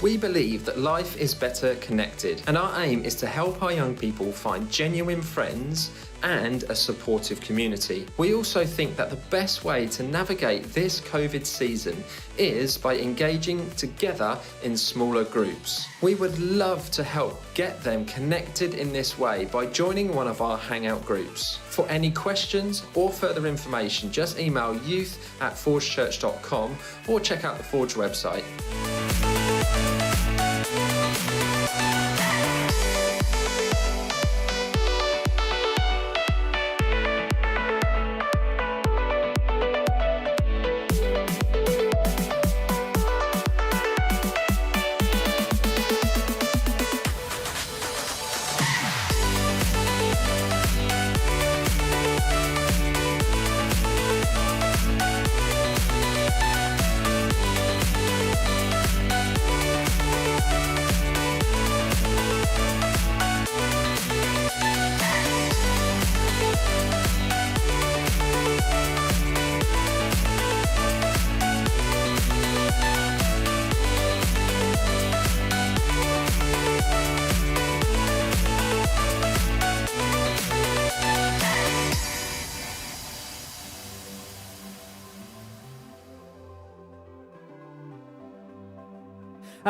We believe that life is better connected, and our aim is to help our young people find genuine friends and a supportive community. We also think that the best way to navigate this COVID season is by engaging together in smaller groups. We would love to help get them connected in this way by joining one of our Hangout groups. For any questions or further information, just email youth@forgechurch.com or check out the Forge website.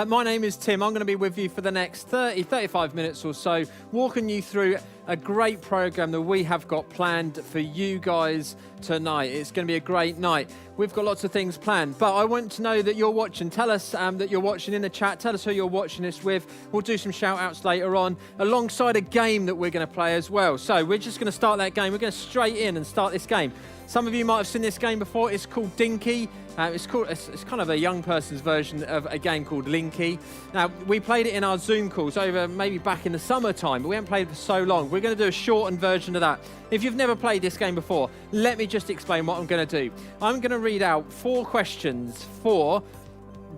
My name is Tim. I'm going to be with you for the next 35 minutes or so, walking you through a great program that we have got planned for you guys tonight. It's going to be a great night. We've got lots of things planned, but I want to know that you're watching. Tell us that you're watching in the chat. Tell us who you're watching this with. We'll do some shout outs later on, alongside a game that we're going to play as well. So we're just going to start that game. We're going to straight in and start this game. Some of you might have seen this game before. It's called Dinky. It's kind of a young person's version of a game called Linky. Now, we played it in our Zoom calls over maybe back in the summertime, but we haven't played it for so long. We're going to do a shortened version of that. If you've never played this game before, let me just explain what I'm going to do. I'm going to read out 4 questions for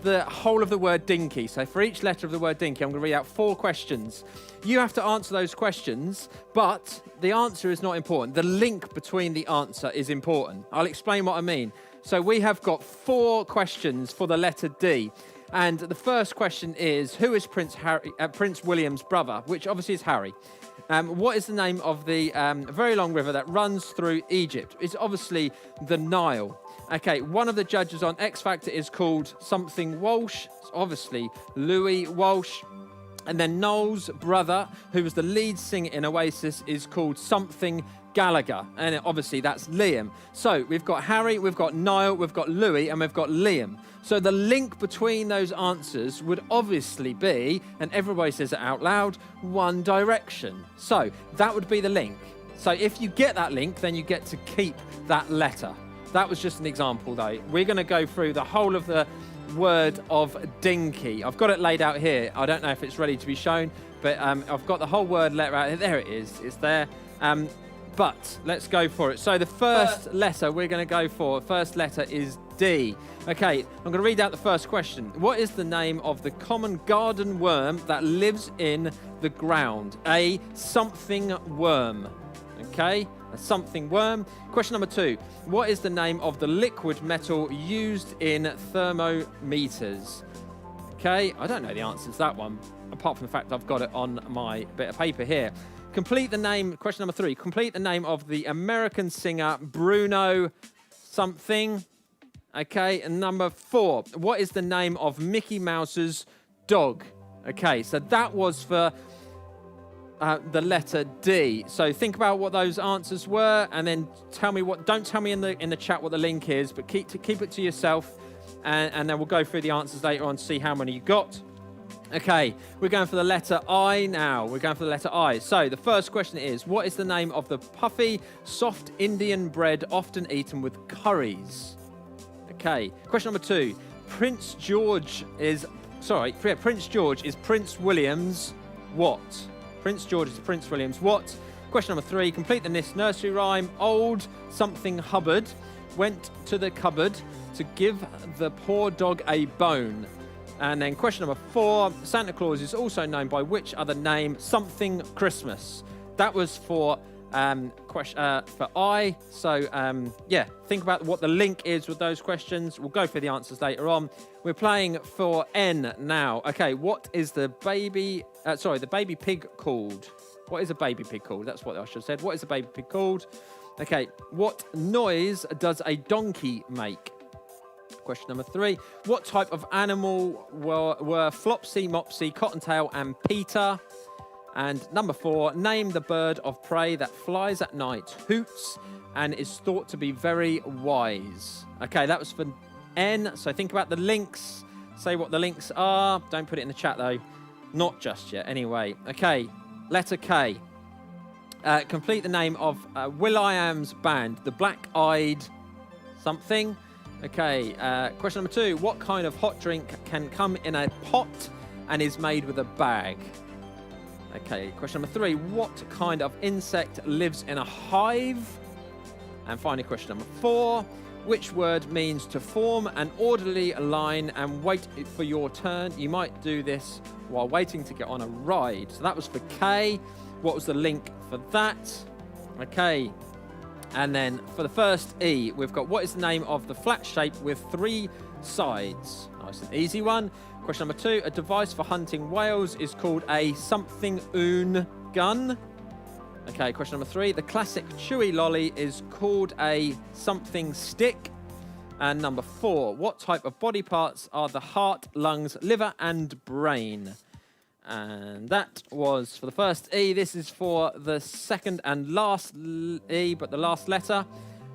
the whole of the word dinky. So for each letter of the word dinky, I'm going to read out 4 questions. You have to answer those questions, but the answer is not important. The link between the answer is important. I'll explain what I mean. So we have got 4 questions for the letter D. And the first question is, who is Prince William's brother? Which obviously is Harry. What is the name of the very long river that runs through Egypt? It's obviously the Nile. Okay, one of the judges on X Factor is called something Walsh. It's obviously Louis Walsh. And then Noel's brother, who was the lead singer in Oasis, is called something Gallagher. And obviously that's Liam. So we've got Harry, we've got Niall, we've got Louis, and we've got Liam. So the link between those answers would obviously be, and everybody says it out loud, One Direction. So that would be the link. So if you get that link, then you get to keep that letter. That was just an example, though. We're going to go through the whole of the word of dinky. I've got it laid out here. I don't know if it's ready to be shown, but I've got the whole word letter out here. There it is. It's there. But let's go for it. So the first letter we're going to go for, first letter is D. Okay, I'm going to read out the first question. What is the name of the common garden worm that lives in the ground? A something worm. Okay, a something worm. Question number 2. What is the name of the liquid metal used in thermometers? Okay, I don't know the answer to that one, apart from the fact I've got it on my bit of paper here. Complete the name, question number 3, complete the name of the American singer Bruno something. Okay, and number 4, what is the name of Mickey Mouse's dog? Okay, so that was for the letter D. So think about what those answers were, and then tell me what. Don't tell me in the chat what the link is, but keep it to yourself, and then we'll go through the answers later on to see how many you got. Okay, we're going for the letter I now. We're going for the letter I. So the first question is, what is the name of the puffy, soft Indian bread often eaten with curries? Okay, question number 2. Prince George is Prince William's what? Prince George is Prince William's what? Question number 3, complete the nursery rhyme. Old something Hubbard went to the cupboard to give the poor dog a bone. And then question number 4, Santa Claus is also known by which other name? Something Christmas. That was for for I. So, yeah, think about what the link is with those questions. We'll go for the answers later on. We're playing for N now. Okay, what is the baby pig called? What is a baby pig called? That's what I should have said. What is a baby pig called? Okay, what noise does a donkey make? Question number 3. What type of animal were Flopsy, Mopsy, Cottontail, and Peter? And number 4, name the bird of prey that flies at night, hoots, and is thought to be very wise. Okay, that was for N. So think about the links. Say what the links are. Don't put it in the chat, though. Not just yet. Anyway, okay, letter K. Complete the name of will.i.am's band, the Black Eyed something. Okay, question number 2. What kind of hot drink can come in a pot and is made with a bag? Okay, question number 3. What kind of insect lives in a hive? And finally, question number 4. Which word means to form an orderly line and wait for your turn? You might do this while waiting to get on a ride. So that was for K. What was the link for that? Okay. And then for the first E, we've got what is the name of the flat shape with 3 sides? Nice and easy one. Question number 2, a device for hunting whales is called a something-oon gun. Okay, question number 3, the classic chewy lolly is called a something stick. And number 4, what type of body parts are the heart, lungs, liver, and brain? And that was for the first E. This is for the second and last E, but the last letter.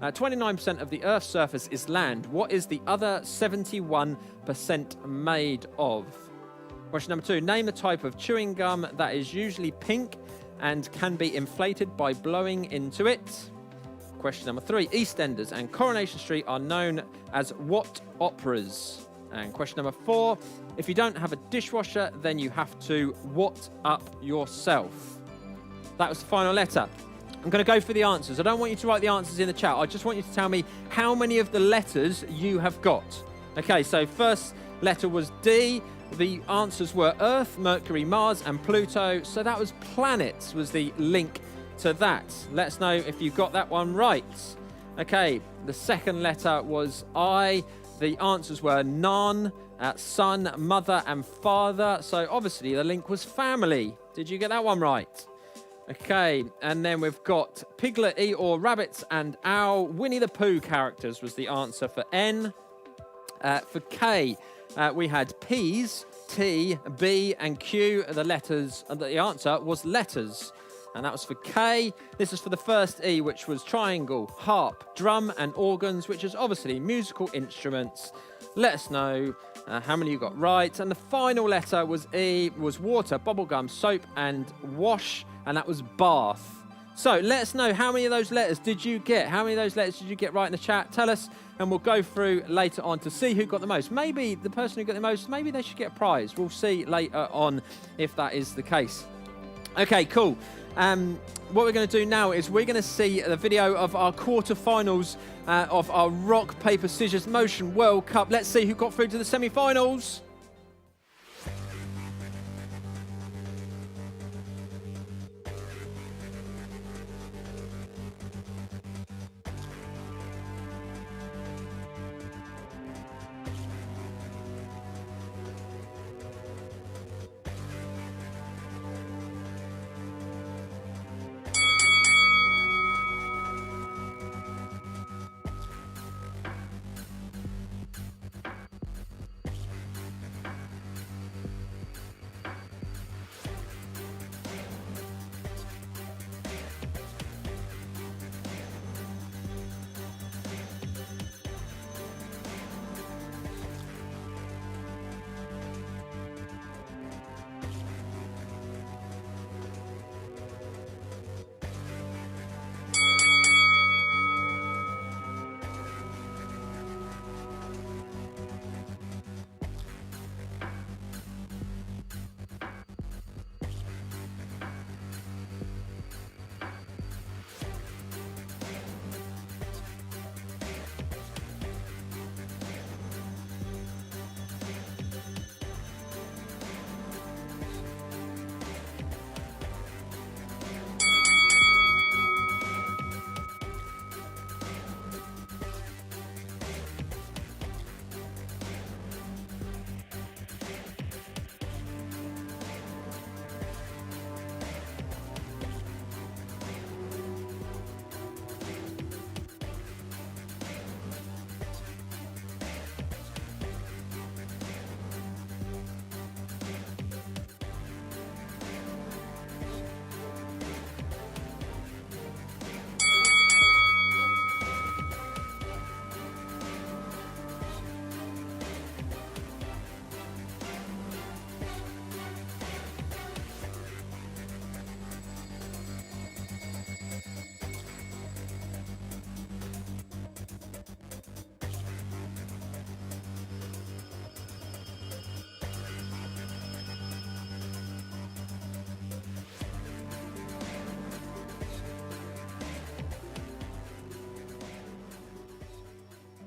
29% of the Earth's surface is land. What is the other 71% made of? Question number 2. Name the type of chewing gum that is usually pink and can be inflated by blowing into it. Question number 3. EastEnders and Coronation Street are known as what operas? And question number 4. If you don't have a dishwasher, then you have to what up yourself? That was the final letter. I'm going to go for the answers. I don't want you to write the answers in the chat. I just want you to tell me how many of the letters you have got. Okay, so first letter was D. The answers were Earth, Mercury, Mars, and Pluto. So that was planets was the link to that. Let us know if you got that one right. Okay, the second letter was I. The answers were none, son, mother, and father. So obviously the link was family. Did you get that one right? Okay, and then we've got Piglet, Eeyore, Rabbits, and Owl. Winnie the Pooh characters was the answer for N. For K, we had P's, T, B, and Q. The letters. The answer was letters. And that was for K. This is for the first E, which was triangle, harp, drum, and organs, which is obviously musical instruments. Let us know how many you got right. And the final letter was E, was water, bubblegum, soap, and wash, and that was bath. So let us know how many of those letters did you get? How many of those letters did you get right in the chat? Tell us, and we'll go through later on to see who got the most. Maybe the person who got the most, maybe they should get a prize. We'll see later on if that is the case. Okay, cool. What we're going to do now is we're going to see the video of our quarterfinals of our Rock, Paper, Scissors Motion World Cup. Let's see who got through to the semi-finals.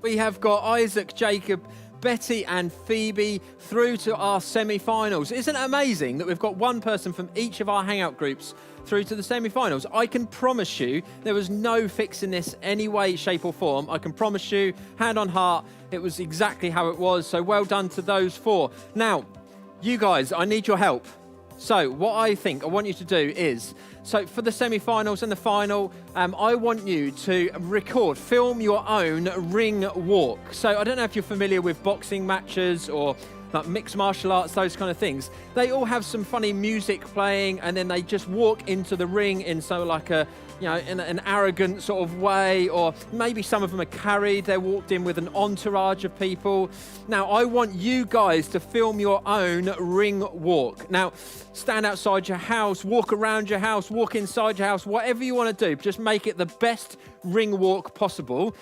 We have got Isaac, Jacob, Betty and Phoebe through to our semi-finals. Isn't it amazing that we've got one person from each of our hangout groups through to the semi-finals? I can promise you there was no fixing this any way, shape or form. I can promise you, hand on heart, it was exactly how it was. So well done to those 4. Now, you guys, I need your help. So what I want you to do is, so for the semi-finals and the final, I want you to film your own ring walk. So I don't know if you're familiar with boxing matches or like mixed martial arts, those kind of things. They all have some funny music playing, and then they just walk into the ring in like a, in an arrogant sort of way, or maybe some of them are carried. They're walked in with an entourage of people. Now, I want you guys to film your own ring walk. Now, stand outside your house, walk around your house, walk inside your house, whatever you want to do. Just make it the best ring walk possible.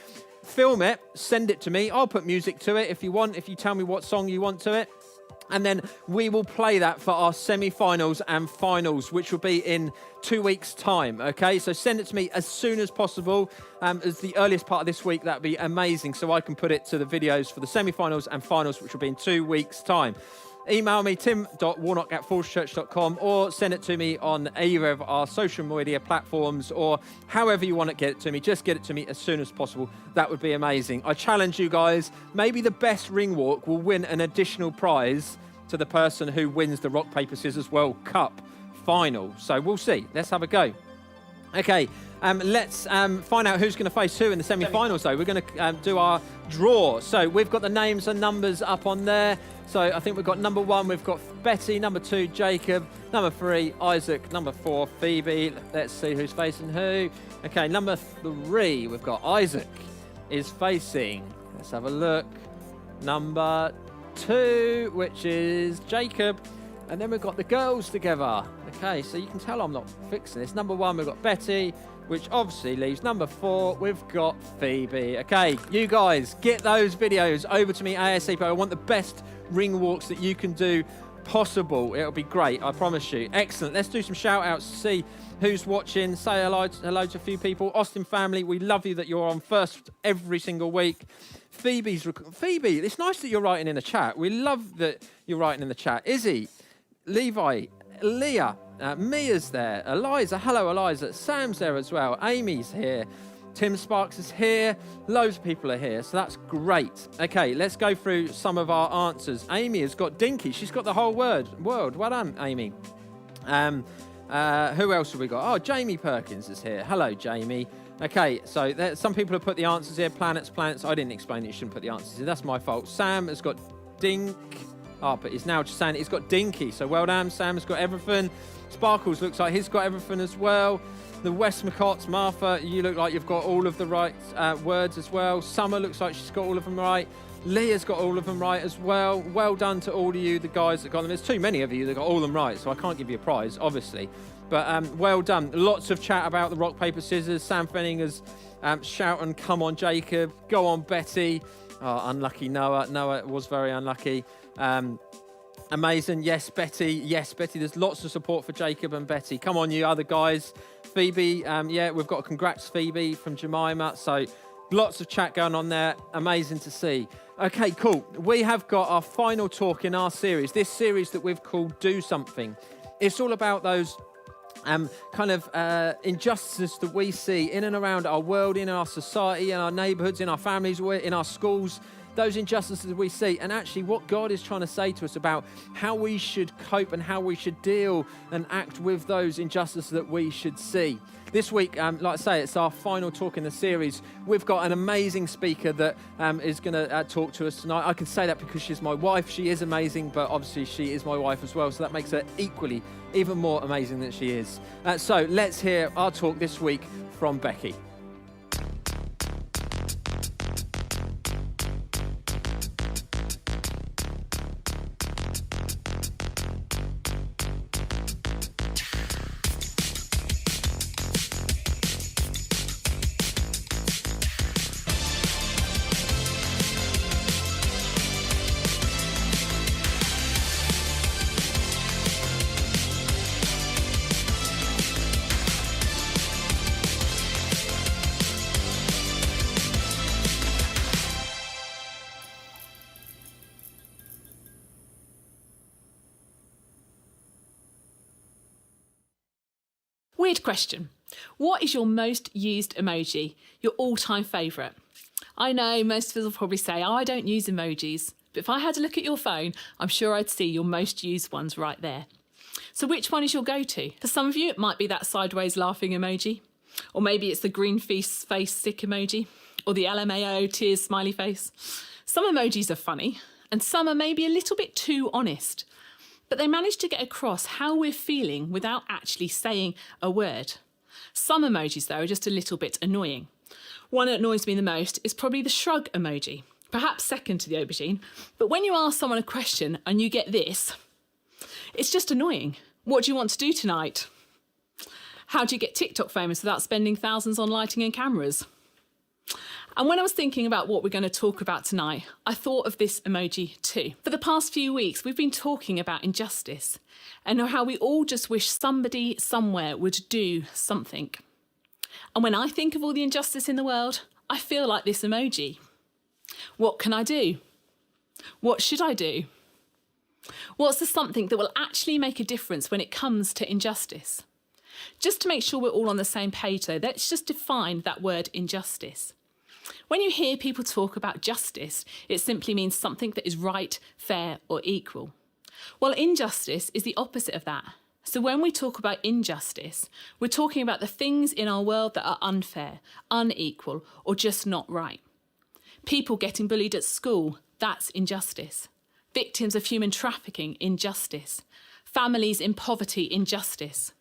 Film it, send it to me. I'll put music to it if you want, if you tell me what song you want to it. And then we will play that for our semi-finals and finals, which will be in 2 weeks' time, okay? So send it to me as soon as possible. As the earliest part of this week, that'd be amazing, so I can put it to the videos for the semi-finals and finals, which will be in 2 weeks' time. Email me, tim.warnock@forgechurch.com, or send it to me on either of our social media platforms, or however you want to get it to me. Just get it to me as soon as possible. That would be amazing. I challenge you guys. Maybe the best ring walk will win an additional prize to the person who wins the Rock, Paper, Scissors World Cup final. So we'll see. Let's have a go. Okay, let's find out who's going to face who in the semi-finals, though. We're going to do our draw. So we've got the names and numbers up on there. So I think we've got number 1, we've got Betty, number 2, Jacob, number 3, Isaac, number 4, Phoebe. Let's see who's facing who. Okay, number 3, we've got Isaac is facing, let's have a look, number 2, which is Jacob. And then we've got the girls together. Okay, so you can tell I'm not fixing this. Number 1, we've got Betty, which obviously leaves number 4, we've got Phoebe. Okay, you guys, get those videos over to me ASAP. I want the best ring walks that you can do possible. It'll be great, I promise you. Excellent. Let's do some shout outs to see who's watching. Say hello to a few people. Austin family, we love you that you're on first every single week. Phoebe, it's nice that you're writing in the chat. We love that you're writing in the chat. Izzy, Levi, Leah, Mia's there, Eliza, hello Eliza, Sam's there as well, Amy's here, Tim Sparks is here, loads of people are here, so that's great. Okay, let's go through some of our answers. Amy has got Dinky, she's got the whole world. Well done, Amy. Who else have we got? Oh, Jamie Perkins is here. Hello, Jamie. Okay, so some people have put the answers here. Planets. I didn't explain it. You shouldn't put the answers here. That's my fault. Sam has got Dink. Oh, but he's now just saying he's got Dinky. So well done, Sam has got everything. Sparkles looks like he's got everything as well. The West McCotts, Martha, you look like you've got all of the right words as well. Summer looks like she's got all of them right. Leah's got all of them right as well. Well done to all of you, the guys that got them. There's too many of you that got all of them right, so I can't give you a prize, obviously. But well done. Lots of chat about the rock, paper, scissors. Sam Fenninger's shouting, come on, Jacob. Go on, Betty. Oh, unlucky Noah. Noah was very unlucky. Amazing. Yes, Betty. Yes, Betty. There's lots of support for Jacob and Betty. Come on, you other guys. Phoebe. Yeah, we've got a congrats, Phoebe, from Jemima. So lots of chat going on there. Amazing to see. Okay, cool. We have got our final talk in our series. This series that we've called Do Something. It's all about those injustices that we see in and around our world, in our society, in our neighborhoods, in our families, in our schools. Those injustices we see, and actually what God is trying to say to us about how we should cope and how we should deal and act with those injustices that we should see. This week, like I say, it's our final talk in the series. We've got an amazing speaker that is going to talk to us tonight. I can say that because she's my wife. She is amazing, but obviously she is my wife as well, so that makes her even more amazing than she is. So let's hear our talk this week from Becky. Weird question. What is your most used emoji? Your all-time favourite? I know most of us will probably say, I don't use emojis. But if I had a look at your phone, I'm sure I'd see your most used ones right there. So which one is your go-to? For some of you, it might be that sideways laughing emoji. Or maybe it's the green face sick emoji. Or the LMAO tears smiley face. Some emojis are funny, and some are maybe a little bit too honest. But they manage to get across how we're feeling without actually saying a word. Some emojis, though, are just a little bit annoying. One that annoys me the most is probably the shrug emoji, perhaps second to the aubergine. But when you ask someone a question and you get this, it's just annoying. What do you want to do tonight? How do you get TikTok famous without spending thousands on lighting and cameras? And when I was thinking about what we're going to talk about tonight, I thought of this emoji too. For the past few weeks, we've been talking about injustice and how we all just wish somebody somewhere would do something. And when I think of all the injustice in the world, I feel like this emoji. What can I do? What should I do? What's the something that will actually make a difference when it comes to injustice? Just to make sure we're all on the same page though, let's just define that word injustice. When you hear people talk about justice, it simply means something that is right, fair, or equal. Well, injustice is the opposite of that. So when we talk about injustice, we're talking about the things in our world that are unfair, unequal, or just not right. People getting bullied at school, that's injustice. Victims of human trafficking, injustice. Families in poverty, injustice.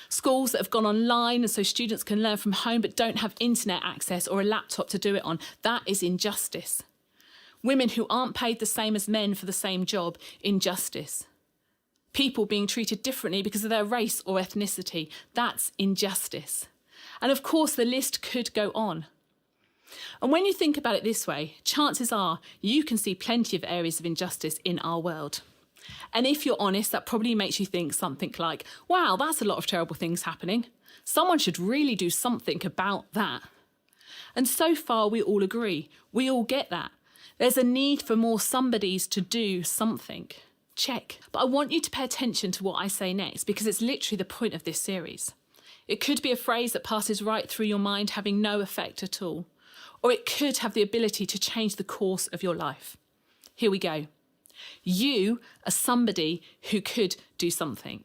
Schools that have gone online and so students can learn from home but don't have internet access or a laptop to do it on, that is injustice. Women who aren't paid the same as men for the same job, injustice. People being treated differently because of their race or ethnicity, that's injustice. And of course the list could go on. And when you think about it this way, chances are you can see plenty of areas of injustice in our world. And if you're honest, that probably makes you think something like, wow, that's a lot of terrible things happening. Someone should really do something about that. And so far, we all agree. We all get that. There's a need for more somebodies to do something. Check. But I want you to pay attention to what I say next, because it's literally the point of this series. It could be a phrase that passes right through your mind, having no effect at all. Or it could have the ability to change the course of your life. Here we go. You are somebody who could do something.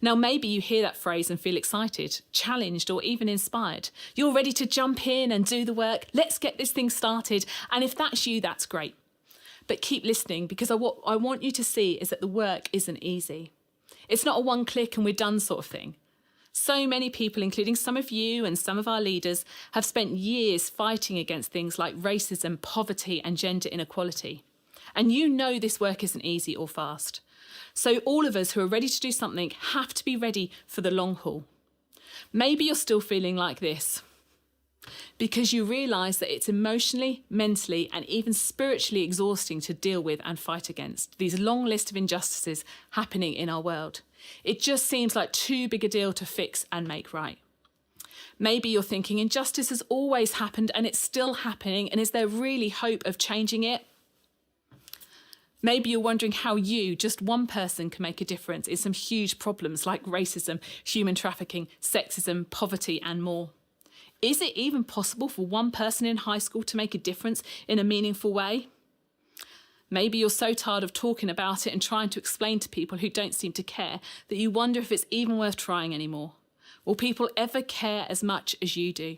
Now, maybe you hear that phrase and feel excited, challenged, or even inspired. You're ready to jump in and do the work. Let's get this thing started. And if that's you, that's great. But keep listening, because what I want you to see is that the work isn't easy. It's not a one click and we're done sort of thing. So many people, including some of you and some of our leaders, have spent years fighting against things like racism, poverty, and gender inequality. And you know this work isn't easy or fast. So all of us who are ready to do something have to be ready for the long haul. Maybe you're still feeling like this because you realise that it's emotionally, mentally, and even spiritually exhausting to deal with and fight against these long list of injustices happening in our world. It just seems like too big a deal to fix and make right. Maybe you're thinking injustice has always happened and it's still happening, and is there really hope of changing it? Maybe you're wondering how you, just one person, can make a difference in some huge problems like racism, human trafficking, sexism, poverty, and more. Is it even possible for one person in high school to make a difference in a meaningful way? Maybe you're so tired of talking about it and trying to explain to people who don't seem to care that you wonder if it's even worth trying anymore. Will people ever care as much as you do?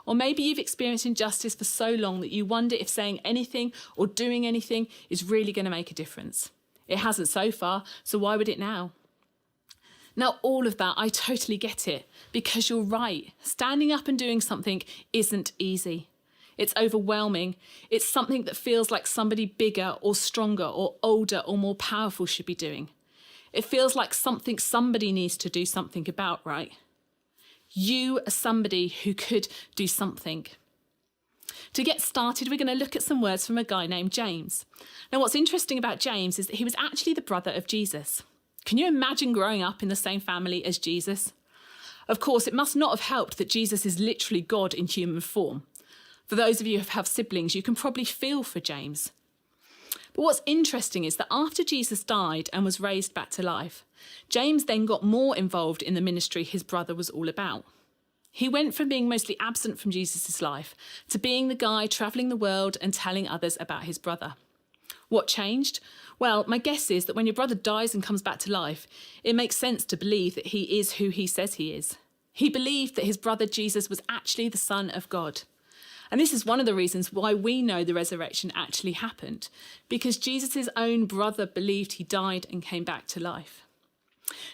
Or maybe you've experienced injustice for so long that you wonder if saying anything or doing anything is really going to make a difference. It hasn't so far, so why would it now? Now, all of that, I totally get it, because you're right. Standing up and doing something isn't easy. It's overwhelming. It's something that feels like somebody bigger or stronger or older or more powerful should be doing. It feels like something somebody needs to do something about, right? You are somebody who could do something. To get started, we're going to look at some words from a guy named James. Now, what's interesting about James is that he was actually the brother of Jesus. Can you imagine growing up in the same family as Jesus? Of course, it must not have helped that Jesus is literally God in human form. For those of you who have siblings, you can probably feel for James. But what's interesting is that after Jesus died and was raised back to life, James then got more involved in the ministry his brother was all about. He went from being mostly absent from Jesus' life to being the guy travelling the world and telling others about his brother. What changed? Well, my guess is that when your brother dies and comes back to life, it makes sense to believe that he is who he says he is. He believed that his brother Jesus was actually the Son of God. And this is one of the reasons why we know the resurrection actually happened, because Jesus' own brother believed he died and came back to life.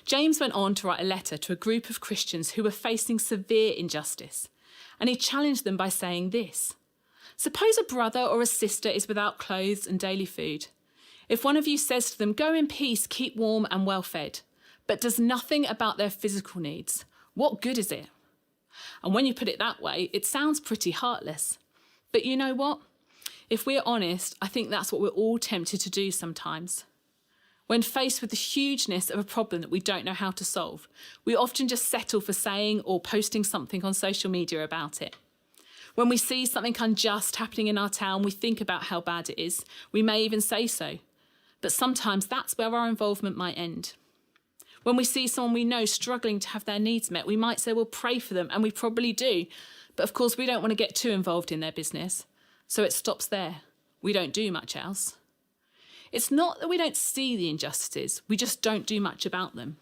James went on to write a letter to a group of Christians who were facing severe injustice, and he challenged them by saying this: suppose a brother or a sister is without clothes and daily food. If one of you says to them, "Go in peace, keep warm and well fed," but does nothing about their physical needs, what good is it? And when you put it that way, it sounds pretty heartless. But you know what? If we're honest, I think that's what we're all tempted to do sometimes. When faced with the hugeness of a problem that we don't know how to solve, we often just settle for saying or posting something on social media about it. When we see something unjust happening in our town, we think about how bad it is. We may even say so. But sometimes that's where our involvement might end. When we see someone we know struggling to have their needs met, we might say we'll pray for them, and we probably do. But of course, we don't want to get too involved in their business. So it stops there. We don't do much else. It's not that we don't see the injustices, we just don't do much about them.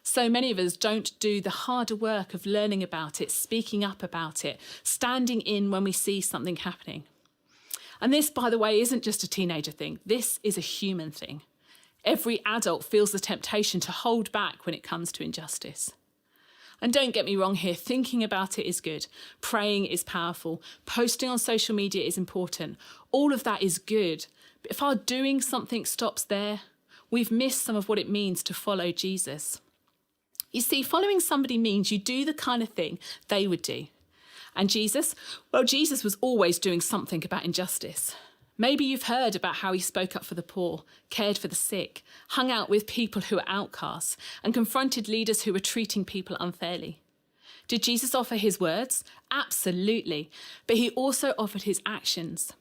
So many of us don't do the harder work of learning about it, speaking up about it, standing in when we see something happening. And this, by the way, isn't just a teenager thing. This is a human thing. Every adult feels the temptation to hold back when it comes to injustice. And don't get me wrong here, thinking about it is good. Praying is powerful. Posting on social media is important. All of that is good. But if our doing something stops there, we've missed some of what it means to follow Jesus. You see, following somebody means you do the kind of thing they would do. And Jesus? Well, Jesus was always doing something about injustice. Maybe you've heard about how he spoke up for the poor, cared for the sick, hung out with people who were outcasts, and confronted leaders who were treating people unfairly. Did Jesus offer his words? Absolutely. But he also offered his actions.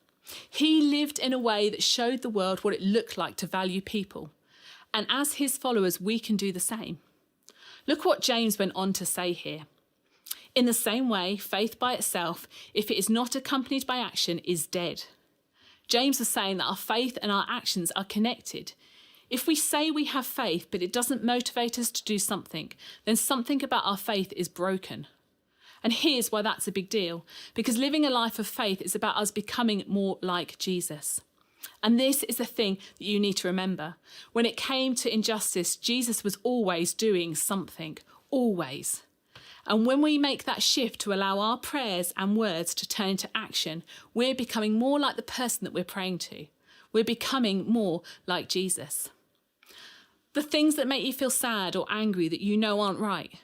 He lived in a way that showed the world what it looked like to value people. And as his followers, we can do the same. Look what James went on to say here. In the same way, faith by itself, if it is not accompanied by action, is dead. James was saying that our faith and our actions are connected. If we say we have faith, but it doesn't motivate us to do something, then something about our faith is broken. And here's why that's a big deal. Because living a life of faith is about us becoming more like Jesus. And this is the thing that you need to remember. When it came to injustice, Jesus was always doing something. Always. And when we make that shift to allow our prayers and words to turn into action, we're becoming more like the person that we're praying to. We're becoming more like Jesus. The things that make you feel sad or angry that you know aren't right,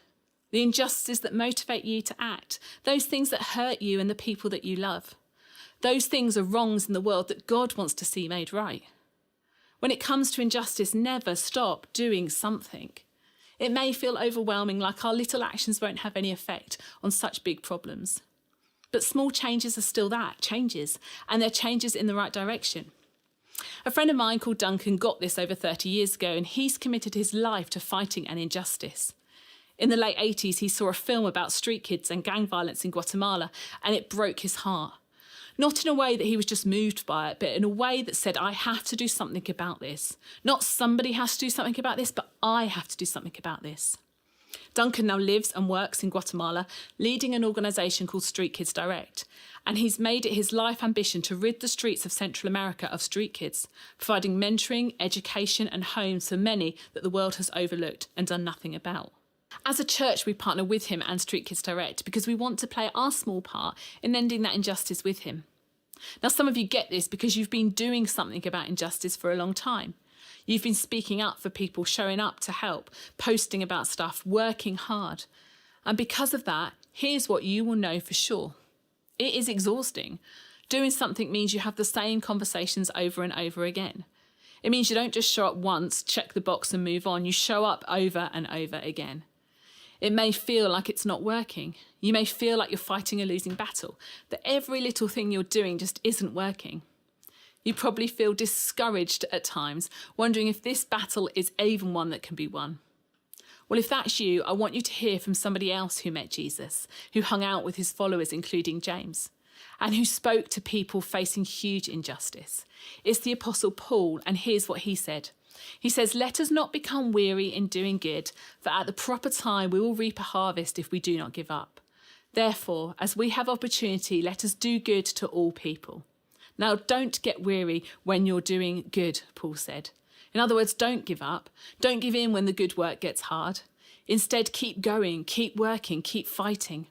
the injustices that motivate you to act, those things that hurt you and the people that you love, those things are wrongs in the world that God wants to see made right. When it comes to injustice, never stop doing something. It may feel overwhelming, like our little actions won't have any effect on such big problems. But small changes are still that, changes, and they're changes in the right direction. A friend of mine called Duncan got this over 30 years ago, and he's committed his life to fighting an injustice. In the late 80s, he saw a film about street kids and gang violence in Guatemala, and it broke his heart. Not in a way that he was just moved by it, but in a way that said, I have to do something about this. Not somebody has to do something about this, but I have to do something about this. Duncan now lives and works in Guatemala, leading an organisation called Street Kids Direct. And he's made it his life ambition to rid the streets of Central America of street kids, providing mentoring, education and homes for many that the world has overlooked and done nothing about. As a church, we partner with him and Street Kids Direct because we want to play our small part in ending that injustice with him. Now, some of you get this because you've been doing something about injustice for a long time. You've been speaking up for people, showing up to help, posting about stuff, working hard. And because of that, here's what you will know for sure. It is exhausting. Doing something means you have the same conversations over and over again. It means you don't just show up once, check the box and move on. You show up over and over again. It may feel like it's not working. You may feel like you're fighting a losing battle, that every little thing you're doing just isn't working. You probably feel discouraged at times, wondering if this battle is even one that can be won. Well, if that's you, I want you to hear from somebody else who met Jesus, who hung out with his followers, including James, and who spoke to people facing huge injustice. It's the Apostle Paul, and here's what he said. He says, "Let us not become weary in doing good, for at the proper time we will reap a harvest if we do not give up. Therefore, as we have opportunity, let us do good to all people." Now, don't get weary when you're doing good, Paul said. In other words, don't give up. Don't give in when the good work gets hard. Instead, keep going, keep working, keep fighting.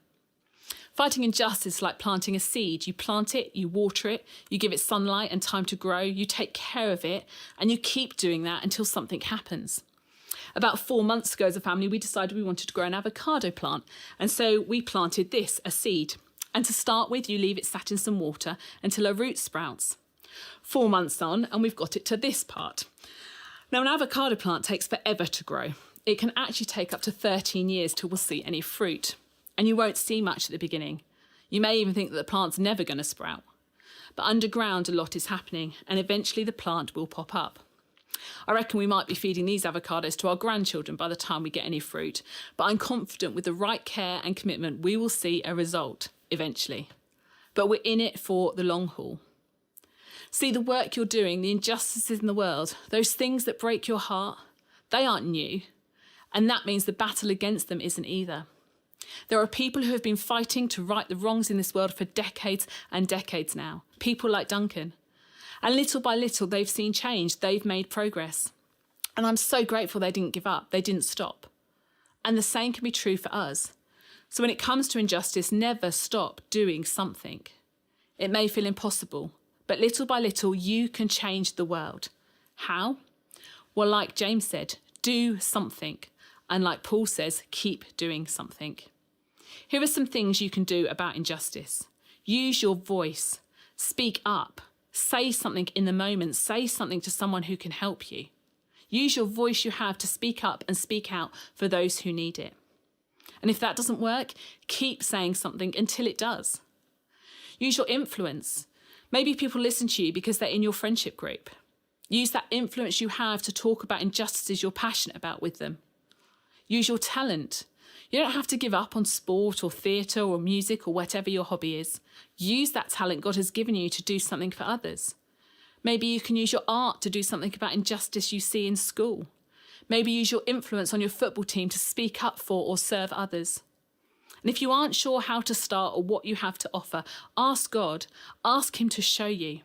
Fighting injustice is like planting a seed. You plant it, you water it, you give it sunlight and time to grow, you take care of it, and you keep doing that until something happens. About 4 months ago as a family, we decided we wanted to grow an avocado plant. And so we planted this, a seed. And to start with, you leave it sat in some water until a root sprouts. 4 months on, and we've got it to this part. Now, an avocado plant takes forever to grow. It can actually take up to 13 years till we'll see any fruit. And you won't see much at the beginning. You may even think that the plant's never going to sprout. But underground, a lot is happening, and eventually the plant will pop up. I reckon we might be feeding these avocados to our grandchildren by the time we get any fruit, but I'm confident with the right care and commitment, we will see a result eventually. But we're in it for the long haul. See, the work you're doing, the injustices in the world, those things that break your heart, they aren't new. And that means the battle against them isn't either. There are people who have been fighting to right the wrongs in this world for decades and decades now. People like Duncan. And little by little, they've seen change. They've made progress. And I'm so grateful they didn't give up. They didn't stop. And the same can be true for us. So when it comes to injustice, never stop doing something. It may feel impossible, but little by little, you can change the world. How? Well, like James said, do something. And like Paul says, keep doing something. Here are some things you can do about injustice. Use your voice. Speak up. Say something in the moment. Say something to someone who can help you. Use your voice you have to speak up and speak out for those who need it. And if that doesn't work, keep saying something until it does. Use your influence. Maybe people listen to you because they're in your friendship group. Use that influence you have to talk about injustices you're passionate about with them. Use your talent. You don't have to give up on sport or theatre or music or whatever your hobby is. Use that talent God has given you to do something for others. Maybe you can use your art to do something about injustice you see in school. Maybe use your influence on your football team to speak up for or serve others. And if you aren't sure how to start or what you have to offer, ask God. Ask him to show you.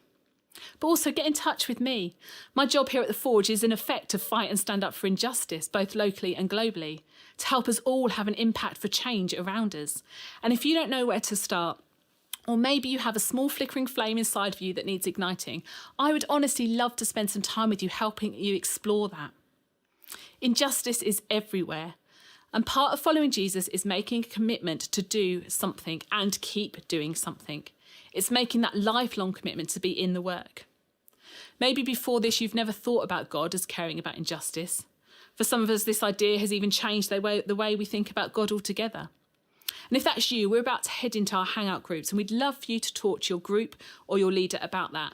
But also get in touch with me. My job here at The Forge is in effect to fight and stand up for injustice, both locally and globally, to help us all have an impact for change around us. And if you don't know where to start, or maybe you have a small flickering flame inside of you that needs igniting, I would honestly love to spend some time with you helping you explore that. Injustice is everywhere. And part of following Jesus is making a commitment to do something and keep doing something. It's making that lifelong commitment to be in the work. Maybe before this, you've never thought about God as caring about injustice. For some of us, this idea has even changed the way we think about God altogether. And if that's you, we're about to head into our hangout groups, and we'd love for you to talk to your group or your leader about that.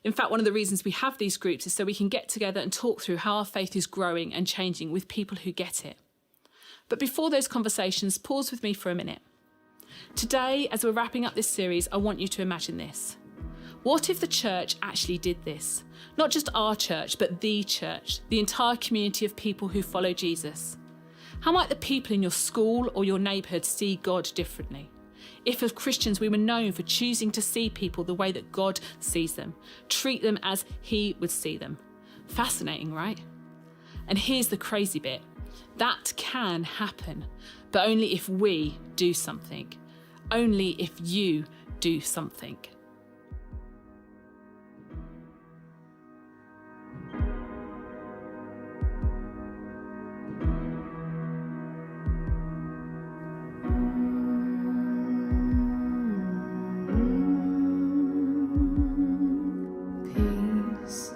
In fact, one of the reasons we have these groups is so we can get together and talk through how our faith is growing and changing with people who get it. But before those conversations, pause with me for a minute. Today, as we're wrapping up this series, I want you to imagine this. What if the church actually did this? Not just our church, but the church, the entire community of people who follow Jesus. How might the people in your school or your neighbourhood see God differently? If as Christians we were known for choosing to see people the way that God sees them, treat them as he would see them. Fascinating, right? And here's the crazy bit. That can happen, but only if we do something. Only if you do something. Peace,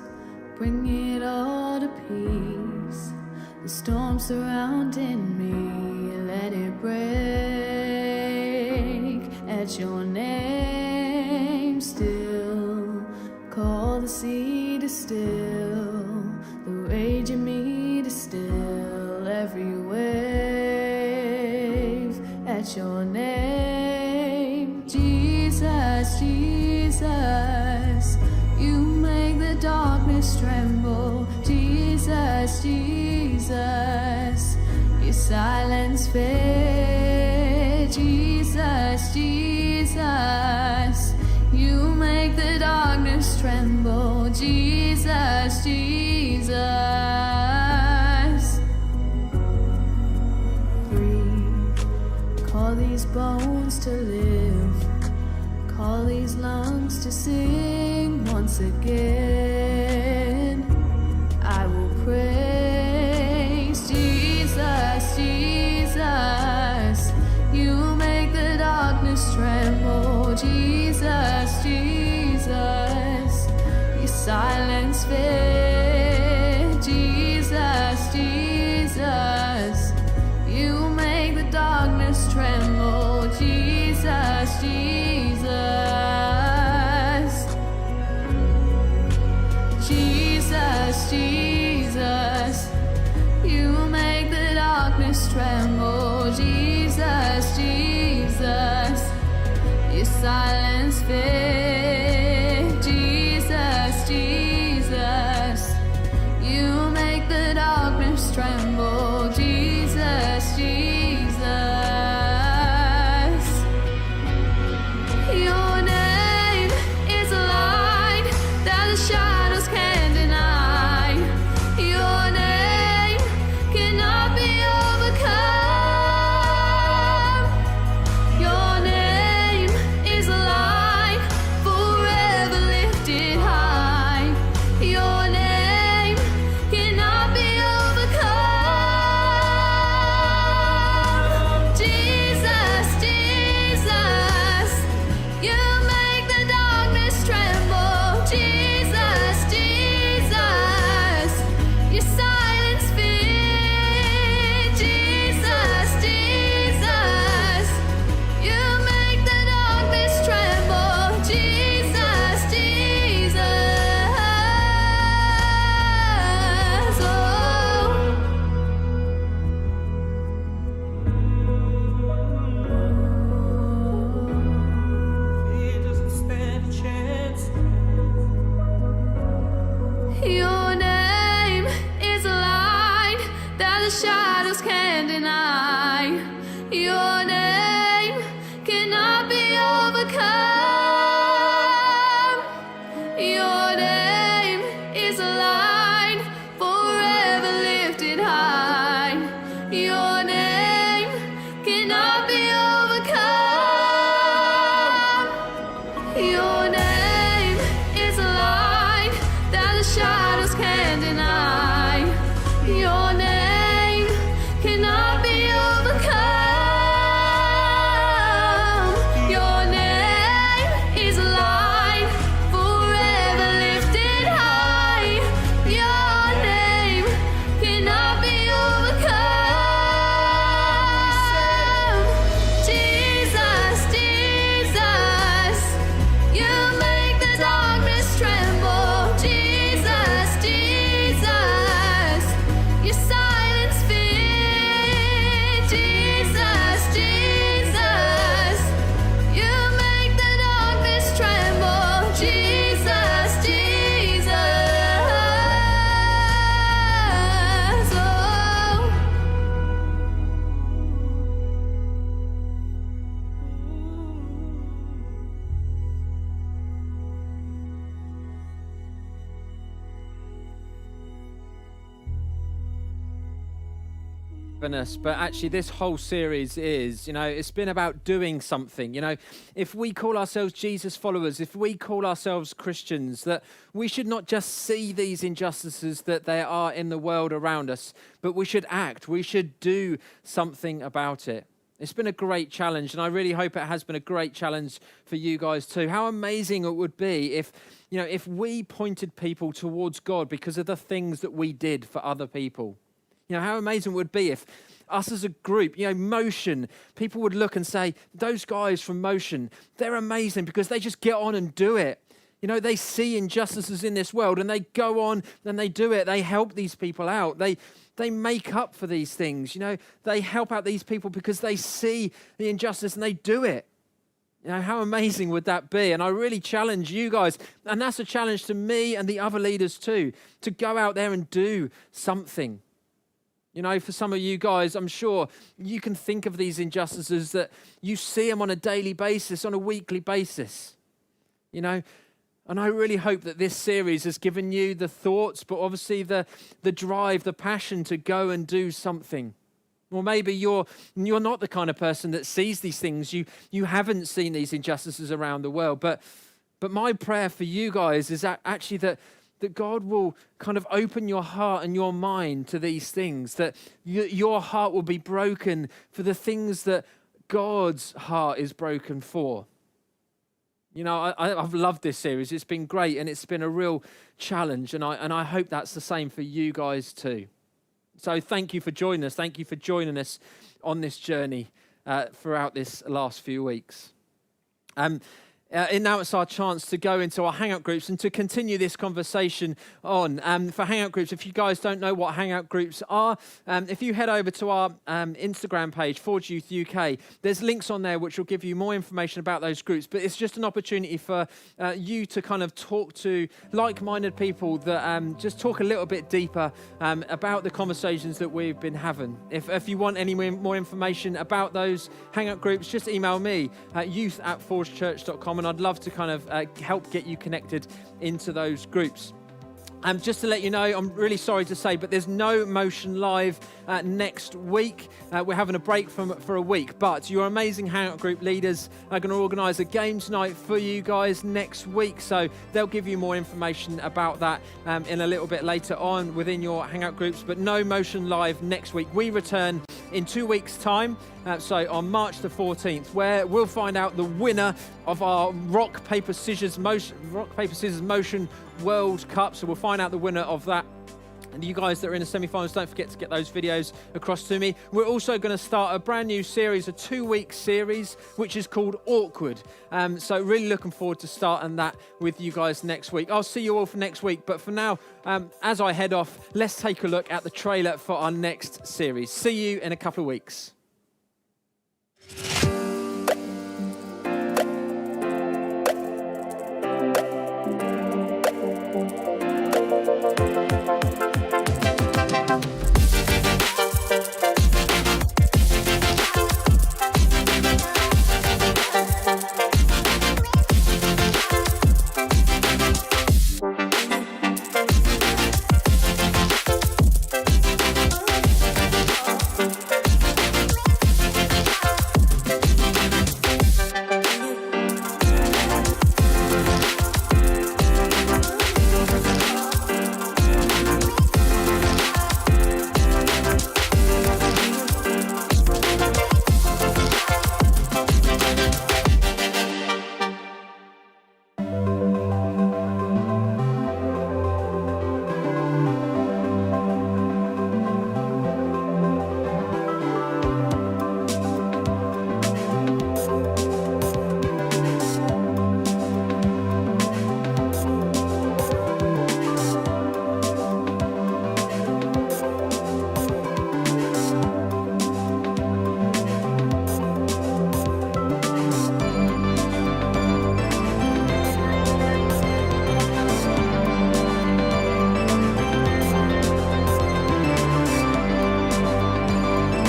bring it all to peace. The storm surrounding me, let it break. At your name, still call the to still, the rage in me to still every wave at your name. Jesus, Jesus, you make the darkness tremble. Jesus, Jesus, you silence fear. Jesus, Jesus, you make the darkness tremble. Jesus, Jesus. Breathe, call these bones to live, call these lungs to sing once again. I will praise Jesus, Jesus. You make the darkness tremble. Jesus, Jesus. You silence fear. Jesus, Jesus. You make the darkness tremble. Jesus, Jesus. Jesus, Jesus, you make the darkness tremble. Jesus, Jesus, you silence fear. Jesus, Jesus, you make the darkness tremble. Jesus, Jesus. Your name is a light that the shadows can't deny. Your name cannot be overcome. Your name is a light forever lifted high. Your name cannot be overcome. Jesus, Jesus, you make the darkness tremble. Jesus, Jesus, you silence fear. Jesus, Jesus, you make the darkness tremble. Jesus, Jesus. Fear doesn't stand a chance. Your name is a light that the shadows can't deny. Your name cannot be overcome. Your name is a light forever lifted high. Your name cannot be overcome. Your name is a light that the shadows can't deny. Your name cannot be overcome. Your name is a light forever lifted high. Your name cannot be overcome. Jesus, Jesus, you make the darkness tremble. Jesus, Jesus, you silence fear. Jesus, Jesus, you make the darkness tremble. Jesus, Jesus. Oh. Us, but actually this whole series is, it's been about doing something. If we call ourselves Jesus followers, if we call ourselves Christians, that we should not just see these injustices that there are in the world around us, but we should act, we should do something about it. It's been a great challenge, and I really hope it has been a great challenge for you guys too. How amazing it would be if we pointed people towards God because of the things that we did for other people. How amazing it would be if us as a group, Motion, people would look and say, those guys from Motion, they're amazing because they just get on and do it. You know, they see injustices in this world and they go on and they do it. They help these people out. They make up for these things. You know, they help out these people because they see the injustice and they do it. You know, how amazing would that be? And I really challenge you guys, and that's a challenge to me and the other leaders too, to go out there and do something. You know, for some of you guys, I'm sure you can think of these injustices that you see them on a daily basis, on a weekly basis. You know, and I really hope that this series has given you the thoughts, but obviously the drive, the passion to go and do something. Or maybe you're not the kind of person that sees these things. You haven't seen these injustices around the world. But my prayer for you guys is actually that God will kind of open your heart and your mind to these things, that your heart will be broken for the things that God's heart is broken for. You know, I've loved this series. It's been great and it's been a real challenge. And I hope that's the same for you guys too. So thank you for joining us. Thank you for joining us on this journey throughout this last few weeks. And now it's our chance to go into our Hangout groups and to continue this conversation on. For Hangout groups, if you guys don't know what Hangout groups are, if you head over to our Instagram page, Forge Youth UK, there's links on there which will give you more information about those groups. But it's just an opportunity for you to kind of talk to like-minded people that just talk a little bit deeper about the conversations that we've been having. If you want any more information about those Hangout groups, just email me at youth@forgechurch.com. And I'd love to kind of help get you connected into those groups. Just to let you know, I'm really sorry to say, but there's no Motion Live next week. We're having a break for a week, but your amazing Hangout group leaders are going to organise a games night for you guys next week. So they'll give you more information about that in a little bit later on within your Hangout groups, but no Motion Live next week. We return in 2 weeks' time, so on March the 14th, where we'll find out the winner of our Rock, Paper, Scissors Motion World Cup. So we'll find out the winner of that. And you guys that are in the semi-finals, don't forget to get those videos across to me. We're also going to start a brand new series, a 2-week series, which is called Awkward. So really looking forward to starting that with you guys next week. I'll see you all for next week. But for now, as I head off, let's take a look at the trailer for our next series. See you in a couple of weeks.